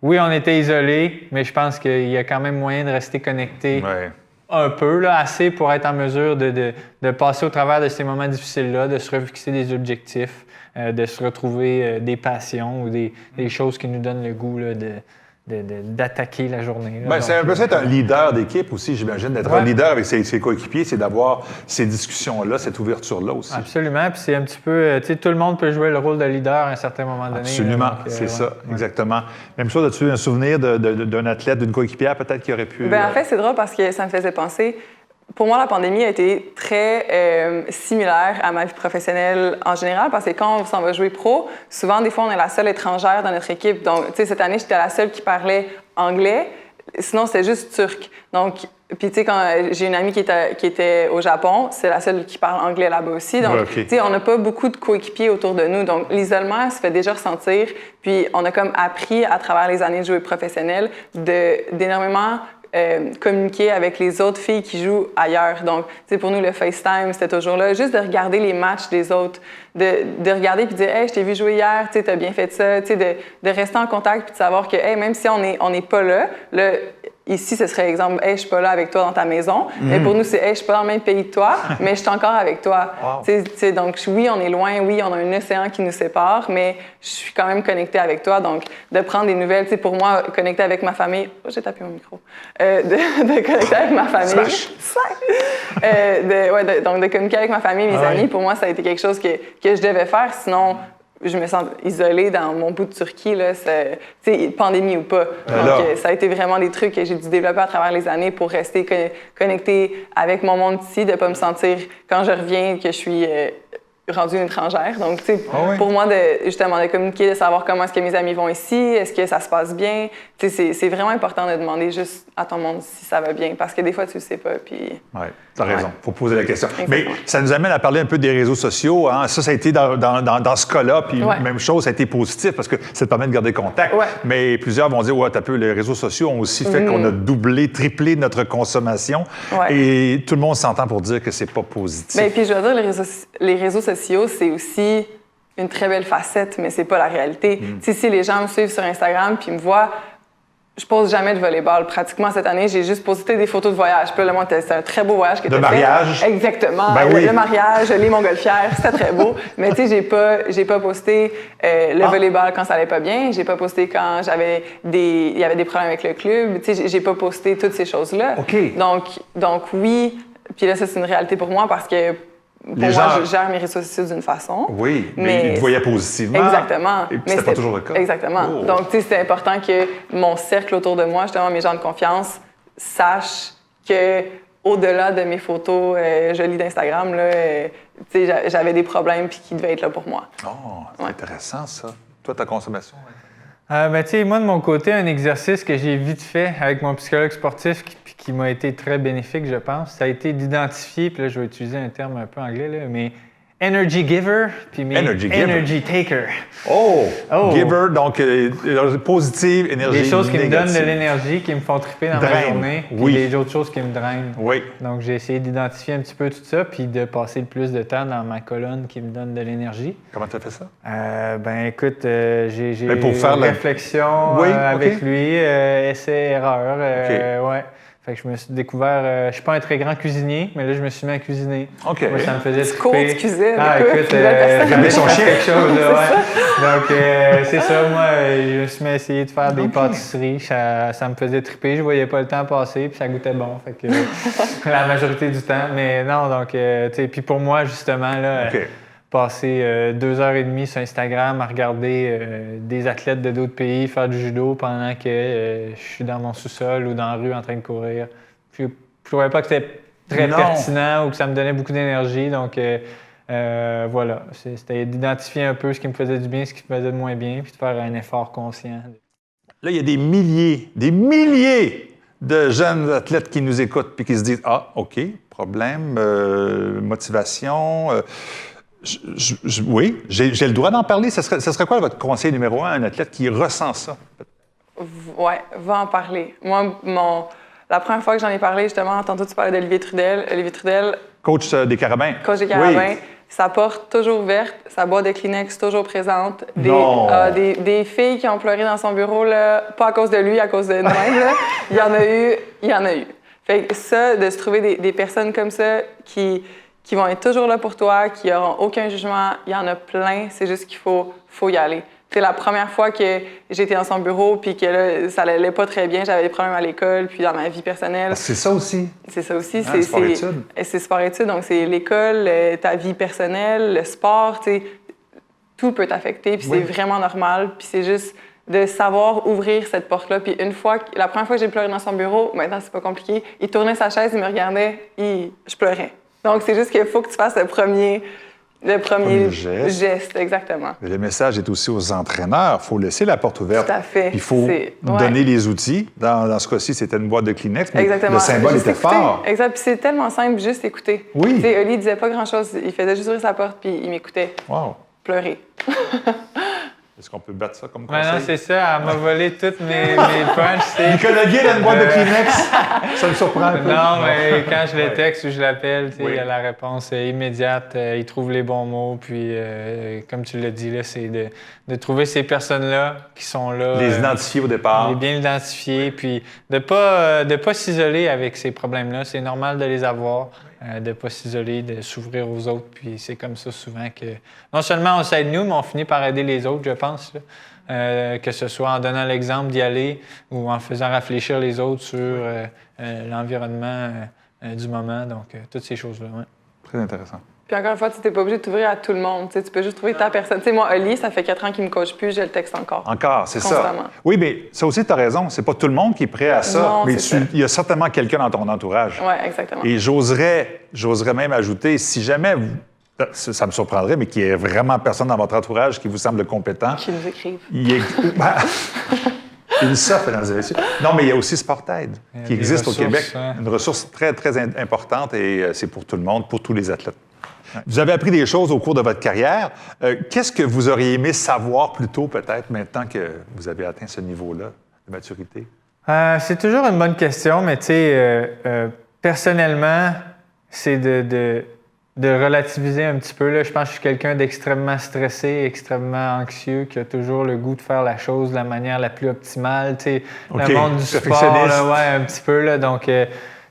oui, on était isolés, mais je pense qu'il y a quand même moyen de rester connecté un peu, là, assez pour être en mesure de passer au travers de ces moments difficiles-là, de se refixer des objectifs, de se retrouver des passions ou des choses qui nous donnent le goût là, d'attaquer la journée. Là. Ben, c'est un peu être un leader d'équipe aussi, j'imagine. D'être un leader avec ses coéquipiers, c'est d'avoir ces discussions-là, cette ouverture-là aussi. Absolument. Puis c'est un petit peu... tu sais, tout le monde peut jouer le rôle de leader à un certain moment donné. Absolument, donc, c'est ça, exactement. Même chose, as-tu un souvenir d'un athlète, d'une coéquipière peut-être qui aurait pu... En fait, c'est drôle parce que ça me faisait penser... Pour moi, la pandémie a été très similaire à ma vie professionnelle en général parce que quand on s'en va jouer pro, souvent, des fois, on est la seule étrangère dans notre équipe. Donc, tu sais, cette année, j'étais la seule qui parlait anglais. Sinon, c'était juste turc. Donc, puis, tu sais, quand j'ai une amie qui était au Japon, c'est la seule qui parle anglais là-bas aussi. Donc, tu sais, on n'a pas beaucoup de coéquipiers autour de nous. Donc, l'isolement se fait déjà ressentir. Puis, on a comme appris à travers les années de jouer professionnel d'énormément communiquer avec les autres filles qui jouent ailleurs. Donc, tu sais, pour nous, le FaceTime, c'était toujours là. Juste de regarder les matchs des autres, de regarder puis de dire « Hey, je t'ai vu jouer hier, tu sais, t'as bien fait ça. » Tu sais, de rester en contact puis de savoir que, hey, même si on n'est pas là, ici, ce serait exemple, hey, je suis pas là avec toi dans ta maison. Mais pour nous, c'est, hey, je suis pas dans le même pays que toi, mais je suis encore avec toi. Wow. Donc, oui, on est loin, oui, on a un océan qui nous sépare, mais je suis quand même connectée avec toi. Donc, de prendre des nouvelles, tu sais, pour moi, connecter avec ma famille. Oh, j'ai tapé mon micro. De connecter avec ma famille. Donc, de communiquer avec ma famille, mes amis, pour moi, ça a été quelque chose que je devais faire. Sinon, je me sens isolée dans mon bout de Turquie, là, pandémie ou pas. Donc, ça a été vraiment des trucs que j'ai dû développer à travers les années pour rester connectée avec mon monde ici, de ne pas me sentir, quand je reviens, que je suis rendue une étrangère. Donc, tu sais, pour moi, justement, de communiquer, de savoir comment est-ce que mes amis vont ici, est-ce que ça se passe bien, tu sais, c'est vraiment important de demander juste à ton monde si ça va bien, parce que des fois, tu le sais pas, puis... Oui, tu as raison. Il faut poser la question. Exactement. Mais ça nous amène à parler un peu des réseaux sociaux. Hein? Ça a été dans ce cas-là, puis même chose, ça a été positif, parce que ça te permet de garder contact. Ouais. Mais plusieurs vont dire, t'as peu, les réseaux sociaux ont aussi fait qu'on a doublé, triplé notre consommation, et tout le monde s'entend pour dire que c'est pas positif. Bien, puis je veux dire, les réseaux sociaux, c'est aussi une très belle facette, mais c'est pas la réalité. Si les gens me suivent sur Instagram puis me voient, je pose jamais de volleyball. Pratiquement cette année, j'ai juste posté des photos de voyage. Puis là, c'était un très beau voyage qui était fait. De mariage? Exactement. Le mariage, les montgolfières, c'était très beau. Mais tu sais, j'ai pas posté le volleyball quand ça allait pas bien. J'ai pas posté quand il y avait des problèmes avec le club. Tu sais, j'ai pas posté toutes ces choses-là. OK. Donc oui. Puis là, ça, c'est une réalité pour moi parce que moi, je gère mes réseaux sociaux d'une façon. Oui, mais ils te voyaient positivement. Exactement. Et c'était pas toujours le cas. Exactement. Oh. Donc, tu sais, c'est important que mon cercle autour de moi, justement, mes gens de confiance, sachent que au-delà de mes photos jolies d'Instagram, là, tu sais, j'avais des problèmes puis qui devaient être là pour moi. Oh, c'est intéressant, ça. Toi, ta consommation? Ben, tu sais, moi, de mon côté, un exercice que j'ai vite fait avec mon psychologue sportif qui m'a été très bénéfique, je pense, ça a été d'identifier, puis là, je vais utiliser un terme un peu anglais, là, mais energy giver, puis energy taker. Oh! Giver, donc positive, énergie des choses qui négative. me donnent de l'énergie, qui me font triper dans ma journée, puis des autres choses qui me drainent. Oui. Donc, j'ai essayé d'identifier un petit peu tout ça, puis de passer le plus de temps dans ma colonne qui me donne de l'énergie. Comment tu as fait ça? Ben, écoute, j'ai pour faire une réflexion avec lui, essai-erreur, ouais. Fait que je me suis découvert... je suis pas un très grand cuisinier, mais là, je me suis mis à cuisiner. OK. Moi, ça me faisait triper. Cours de cuisine. Écoute, j'avais son chien. Quelque chose, Donc, c'est ça. Moi, je me suis mis à essayer de faire des pâtisseries. Ça me faisait triper. Je voyais pas le temps passer, puis ça goûtait bon. Fait que la majorité du temps. Mais non, donc, tu sais, puis pour moi, justement, là... passer 2h30 sur Instagram à regarder des athlètes de d'autres pays faire du judo pendant que je suis dans mon sous-sol ou dans la rue en train de courir. Je ne trouvais pas que c'était très pertinent ou que ça me donnait beaucoup d'énergie. Donc, voilà. C'était d'identifier un peu ce qui me faisait du bien, ce qui me faisait de moins bien, puis de faire un effort conscient. Là, il y a des milliers de jeunes athlètes qui nous écoutent puis qui se disent « Ah, OK, problème, motivation... oui, j'ai le droit d'en parler. Ça serait quoi votre conseil numéro 1 à un athlète qui ressent ça? Oui, va en parler. Moi, la première fois que j'en ai parlé, justement, tantôt tu parlais d'Olivier Trudel. Olivier Trudel... Coach des Carabins. Coach des Carabins. Sa porte toujours ouverte, sa boîte de Kleenex toujours présente. Des filles qui ont pleuré dans son bureau, là, pas à cause de lui, à cause de nous-mêmes. Il y en a eu. Fait que ça, de se trouver des personnes comme ça qui vont être toujours là pour toi, qui n'auront aucun jugement, il y en a plein, c'est juste qu'il faut y aller. C'est la première fois que j'étais dans son bureau puis que là, ça n'allait pas très bien, j'avais des problèmes à l'école puis dans ma vie personnelle. C'est ça aussi. C'est ça aussi. Ah, sport-études. C'est sport-études, donc c'est l'école, ta vie personnelle, le sport, tu sais, tout peut t'affecter puis c'est vraiment normal. Puis c'est juste de savoir ouvrir cette porte-là. Puis la première fois que j'ai pleuré dans son bureau, maintenant c'est pas compliqué, il tournait sa chaise, il me regardait, je pleurais. Donc c'est juste qu'il faut que tu fasses le premier geste, exactement. Le message est aussi aux entraîneurs. Il faut laisser la porte ouverte. Tout à fait. Il faut donner les outils. Dans ce cas-ci, c'était une boîte de Kleenex, mais exactement. le symbole juste était écouter. fort. Exact. Puis c'est tellement simple, juste écouter. Oui. Tu sais, Oli disait pas grand-chose. Il faisait juste ouvrir sa porte, puis il m'écoutait. Wow. Pleurer. Est-ce qu'on peut battre ça comme Ouais, conseil? non, c'est ça. Elle m'a volé toutes mes punchs. Nicolas Guy a une boîte de Kleenex. Ça me surprend un peu. Non, mais quand je le texte ou je l'appelle, il y a la réponse immédiate. Il trouve les bons mots. Puis, comme tu l'as dit, là, c'est de trouver ces personnes-là qui sont là. Les identifier au départ. Les bien identifier. Puis, de pas s'isoler avec ces problèmes-là. C'est normal de les avoir. De ne pas s'isoler, de s'ouvrir aux autres. Puis c'est comme ça souvent que non seulement on s'aide nous, mais on finit par aider les autres, je pense. Que ce soit en donnant l'exemple d'y aller ou en faisant réfléchir les autres sur l'environnement du moment. Donc, toutes ces choses-là. Ouais. Très intéressant. Puis encore une fois, tu n'es pas obligé de t'ouvrir à tout le monde. Tu peux juste trouver ta personne. Tu sais, moi, Oli, ça fait 4 ans qu'il me coach plus, je le texte encore. Encore, c'est ça. Constamment. Oui, mais ça aussi, tu as raison. C'est pas tout le monde qui est prêt à ça. Non, mais c'est ça. il y a certainement quelqu'un dans ton entourage. Oui, exactement. Et j'oserais même ajouter, si jamais, ça me surprendrait, mais qu'il y ait vraiment personne dans votre entourage qui vous semble compétent. Qui nous écrivent. Il s'offre, mesdames et messieurs. Non, mais il y a aussi Sportaid, qui existe au Québec. Hein. Une ressource très, très importante et c'est pour tout le monde, pour tous les athlètes. Vous avez appris des choses au cours de votre carrière. Qu'est-ce que vous auriez aimé savoir plus tôt, peut-être, maintenant que vous avez atteint ce niveau-là de maturité? C'est toujours une bonne question, mais tu sais, personnellement, c'est de relativiser un petit peu. Là. Je pense que je suis quelqu'un d'extrêmement stressé, extrêmement anxieux, qui a toujours le goût de faire la chose de la manière la plus optimale. Tu sais, le monde du sport, là, ouais, un petit peu. Là, donc,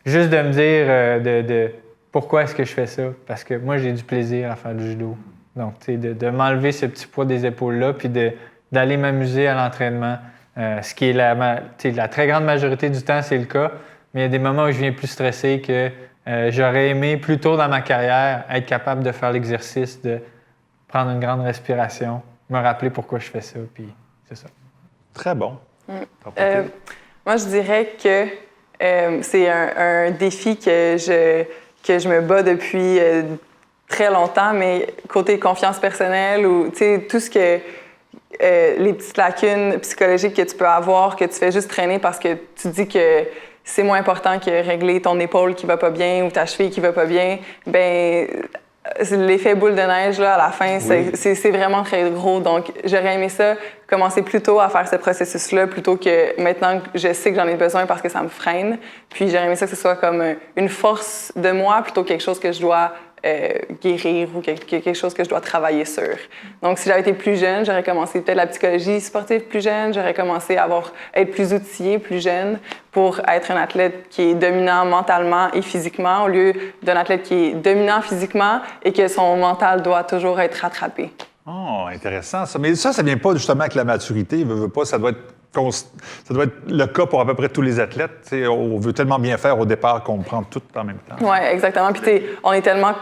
juste de me dire pourquoi est-ce que je fais ça? Parce que moi, j'ai du plaisir à faire du judo. Donc, tu sais, de m'enlever ce petit poids des épaules-là, puis d'aller m'amuser à l'entraînement. Ce qui est la très grande majorité du temps, c'est le cas. Mais il y a des moments où je viens plus stressé que j'aurais aimé, plus tôt dans ma carrière, être capable de faire l'exercice, de prendre une grande respiration, me rappeler pourquoi je fais ça, puis c'est ça. Très bon. Moi, je dirais que c'est un défi que je me bats depuis très longtemps, mais côté confiance personnelle ou, tu sais, tout ce que... les petites lacunes psychologiques que tu peux avoir, que tu fais juste traîner parce que tu dis que c'est moins important que régler ton épaule qui va pas bien ou ta cheville qui va pas bien, ben l'effet boule de neige, là, à la fin, c'est vraiment très gros. Donc, j'aurais aimé ça, commencer plus tôt à faire ce processus-là, plutôt que maintenant que je sais que j'en ai besoin parce que ça me freine. Puis, j'aurais aimé ça que ce soit comme une force de moi, plutôt que quelque chose que je dois guérir ou quelque chose que je dois travailler sur. Donc, si j'avais été plus jeune, j'aurais commencé peut-être la psychologie sportive plus jeune, j'aurais commencé à être plus outillée plus jeune pour être un athlète qui est dominant mentalement et physiquement, au lieu d'un athlète qui est dominant physiquement et que son mental doit toujours être rattrapé. Oh, intéressant ça. Mais ça vient pas justement avec la maturité. Veut pas, ça doit être le cas pour à peu près tous les athlètes. T'sais, on veut tellement bien faire au départ qu'on prend tout en même temps. Oui, exactement. Puis on est tellement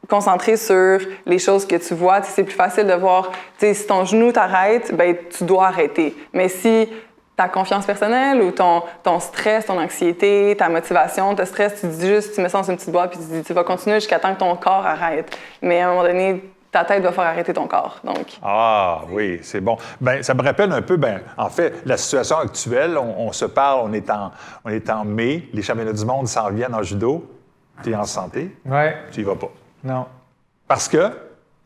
concentré sur les choses que tu vois. C'est plus facile de voir, si ton genou t'arrête, ben tu dois arrêter. Mais si ta confiance personnelle ou ton stress, ton anxiété, ta motivation, ton stress, tu dis juste, tu mets ça dans une petite boîte puis tu vas continuer jusqu'à temps que ton corps arrête. Mais à un moment donné, ta tête va faire arrêter ton corps. Donc. Ah oui, c'est bon. Ben ça me rappelle un peu, en fait, la situation actuelle. On se parle, on est en mai, les championnats du monde s'en viennent en judo. Tu es en santé, Ouais. tu y vas pas. Non. Parce que?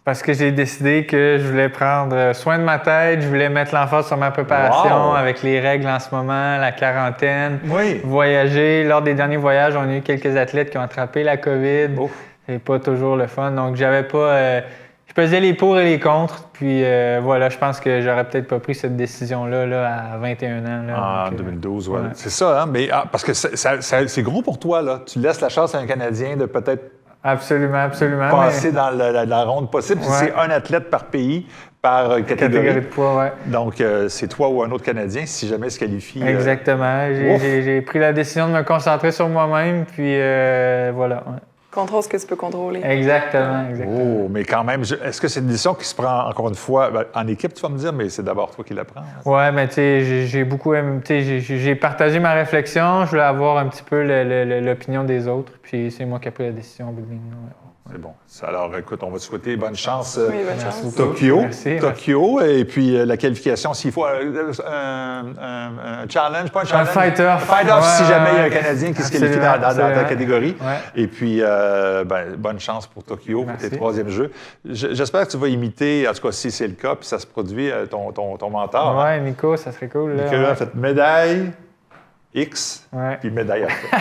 Parce que j'ai décidé que je voulais prendre soin de ma tête, je voulais mettre l'emphase sur ma préparation avec les règles en ce moment, la quarantaine, voyager. Lors des derniers voyages, on a eu quelques athlètes qui ont attrapé la COVID. C'est pas toujours le fun. Donc, j'avais pas... je pesais les pour et les contre. Puis voilà, je pense que j'aurais peut-être pas pris cette décision-là là, à 21 ans. Là, En donc, 2012, oui. ouais. C'est ça, hein? Mais, parce que c'est gros pour toi, là. Tu laisses la chance à un Canadien de peut-être Absolument, absolument. passer dans la ronde possible. Puis Ouais. c'est un athlète par pays, par catégorie. Catégorie de poids, ouais. Donc, c'est toi ou un autre Canadien, si jamais il se qualifie. Exactement. Ouf. J'ai pris la décision de me concentrer sur moi-même, puis voilà. Ouais. Contrôle ce que tu peux contrôler. Exactement. Oh, mais quand même, est-ce que c'est une décision qui se prend, encore une fois, en équipe, tu vas me dire, mais c'est d'abord toi qui la prends? Hein? Ouais, mais tu sais, j'ai beaucoup aimé, tu sais, j'ai partagé ma réflexion, je voulais avoir un petit peu l'opinion des autres, puis c'est moi qui ai pris la décision au bout de ligne. Ouais. C'est bon. Alors, écoute, on va te souhaiter bonne chance. Oui, bonne chance. Tokyo. Merci, Tokyo. Et puis, la qualification, s'il faut un challenge, pas un challenge. fight-off. Fight-off, si Ouais, jamais il y a un ouais. Canadien qui se qualifie Absolument, dans ta absolument. catégorie. Ouais. Et puis, bonne chance pour Tokyo, pour Merci. tes troisièmes jeux. J'espère que tu vas imiter, en tout cas, si c'est le cas, puis ça se produit, ton mentor. Ouais, Nico, ça serait cool. Là, Nicolas a ouais. fait médaille X, Ouais. puis médaille après.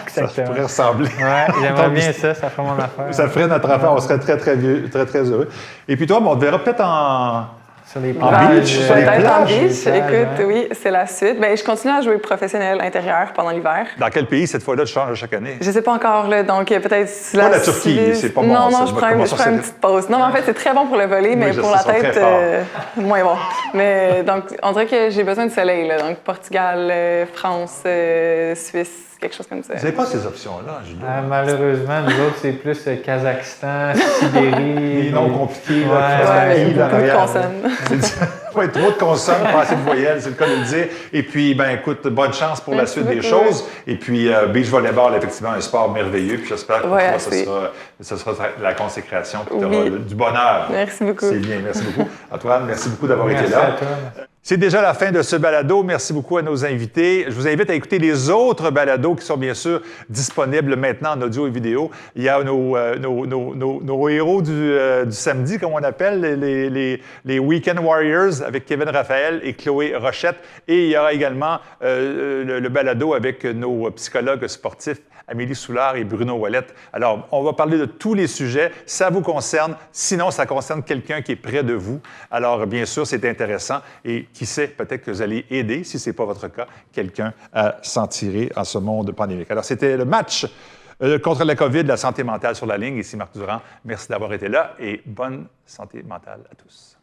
Ça Exactement. pourrait ressembler. Ouais, j'aimerais Ton bien ça ferait mon affaire. Ça ferait notre affaire, on serait très, très vieux, très, très heureux. Et puis toi, on te verra peut-être en... Sur les En plages, beach, sur les Peut-être en plages, beach. les plages, Écoute, hein. oui, c'est la suite. Ben, je continue à jouer professionnel intérieur pendant l'hiver. Dans quel pays, cette fois-là, tu changes à chaque année? Je sais pas encore, là, donc peut-être... Pas la Turquie, Suisse. c'est pas bon, Non, ça. non, Je je me prends commence à une se- petite pause. Non, mais en fait, c'est très bon pour le volley, mais je pour sais, la ils sont tête, très forts. moins bon. Mais donc, on dirait que j'ai besoin de soleil, là. Donc, Portugal, France, Suisse, quelque chose comme ça. Vous n'avez pas ces options-là, Julien? Malheureusement, nous autres, c'est plus Kazakhstan, Sibérie. Les noms compliqués, là, Ouais, qui Ouais, arrivent beaucoup de derrière. consonnes. Pas trop de consonnes, pas assez de voyelles, c'est le cas de le dire. Et puis, ben écoute, bonne chance pour la Merci suite des beaucoup. choses. Et puis, beach volleyball, effectivement, un sport merveilleux. Puis j'espère que pour Ouais, toi, assez. ce sera la consécration, puis tu Oui. auras du bonheur. Merci beaucoup. C'est bien, merci beaucoup. Antoine, merci beaucoup d'avoir été Merci là. à toi. C'est déjà la fin de ce balado. Merci beaucoup à nos invités. Je vous invite à écouter les autres balados qui sont bien sûr disponibles maintenant en audio et vidéo. Il y a nos héros du samedi, comme on appelle, les Weekend Warriors avec Kevin Raphaël et Chloé Rochette. Et il y aura également le balado avec nos psychologues sportifs Amélie Soulard et Bruno Ouellette. Alors, on va parler de tous les sujets. Ça vous concerne. Sinon, ça concerne quelqu'un qui est près de vous. Alors, bien sûr, c'est intéressant. Et qui sait, peut-être que vous allez aider, si ce n'est pas votre cas, quelqu'un à s'en tirer en ce monde pandémique. Alors, c'était le match contre la COVID, la santé mentale sur la ligne. Ici Marc Durand. Merci d'avoir été là et bonne santé mentale à tous.